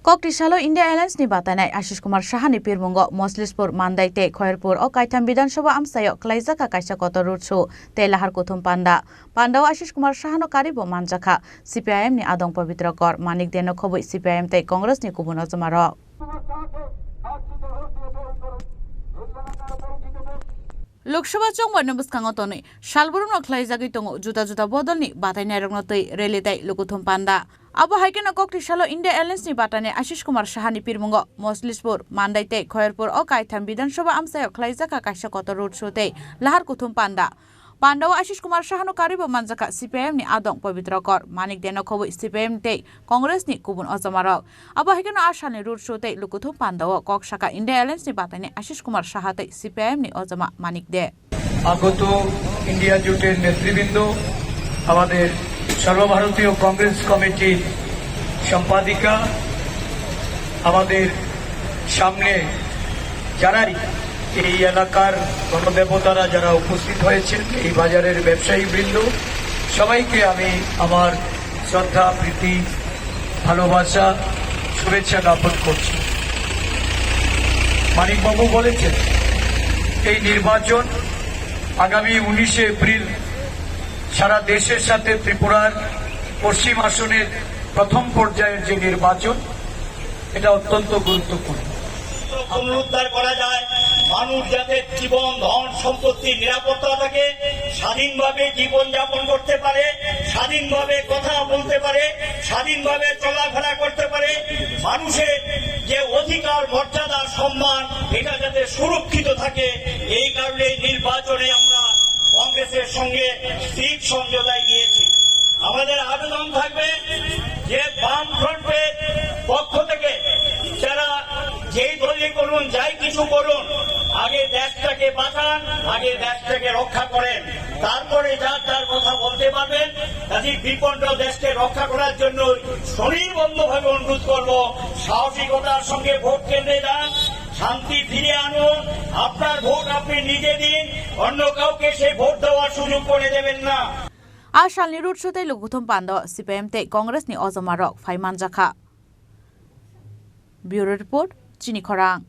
Koktisalo India Airlines ni batanai Ashish Kumar Shahani Pirmungo Moslispur Mandaite Khairpur o Kaitam Bidansabha Amsayo Klaizaka Kaisa Koto Rutsu te Lahar Kuthum Panda Pandao Ashish Kumar Shahano Karibo Manjaka CPIM ni Adong Pavitra Kor Manik Deno Khoboi CPIM te Congress ni Kubuno Zamaro Lokshaba Chongba Nambuskango Toni Shalburum no Klaizagi Tongo Juta Bodolni Batai Nairognotai Relidai Lukuthum Panda Abo Haikena Koktisalo India Airlines ni batane Ashish Kumar Shahani Pirmungo Moslispur Mandaite Khairpur o Kaitam Bidansabha Amsayo Klaizaka Kaisa Koto Rutsu Lahar Kuthum Panda Pandao Ashish Kumar Shahano Karibo Manjaka CPIM ni Adong Pavitra Kor Manik Deno Khoboi CPIM te Congress ni Kubun Ozamarok Abo Haikena Ashani Rutsu te Lukuthum Pandao Kok Shaka India Airlines ni batane Ashish Kumar Shahate CPIM ni Ozama Manik de আগত India জোটের নেতৃবৃন্দ আমাদের সর্বভারতীয় কংগ্রেস কমিটির সম্পাদিকা আমাদের সামনে যারাই এই এলাকার গণদেবতারা যারা উপস্থিত হয়েছেন এই বাজারের ব্যবসায়ী বৃন্দ সবাইকে আমি আমার শ্রদ্ধা প্রীতি ভালোবাসা শুভেচ্ছা জ্ঞাপন করছি মানিকবাবু বলেছেন এই নির্বাচন আগামী 19 এপ্রিল সারা দেশের সাথে ত্রিপুরার পশ্চিম আসনের প্রথম পর্যায়ের যে নির্বাচন এটা অত্যন্ত গুরুত্বপূর্ণ পুনরুদ্ধার করা যায় মানুষ যাতে জীবন ধন সম্পত্তির নিরাপত্তা থাকে স্বাধীনভাবে জীবন যাপন করতে পারে স্বাধীনভাবে কথা বলতে পারে স্বাধীনভাবে চলাফেরা করতে পারে মানুষের যে অধিকার মর্যাদা সম্মান এটা যাতে সুরক্ষিত থাকে এই কারণে নির্বাচনে আমরা কংগ্রেসের সঙ্গে স্থির সমঝোতায় গিয়েছি আমাদের আবেদন থাকবে যে বামফ্রন্টের পক্ষ থেকে যারা যেই দলই করুন যাই কিছু করুন আগে দেশটাকে বাঁচান আগে দেশটাকে রক্ষা করেন তারপরে যার যার কথা বলতে পারবেন কাজে বিপন্ন দেশকে রক্ষা করার জন্য স্বনির্বন্ধভাবে অনুরোধ করব সাহসিকতার সঙ্গে ভোট কেন্দ্রে যান শান্তি ফিরে আনুন আপনার ভোট আপনি নিজে দিন অন্য কাউকে সেই ভোট দেওয়ার সুযোগ করে দেবেন না Ashal ni Rutsu te Lukuthum Panda CPIM te Congress ni Ozamarok Faimanjaka Bureau Report Chini Khorang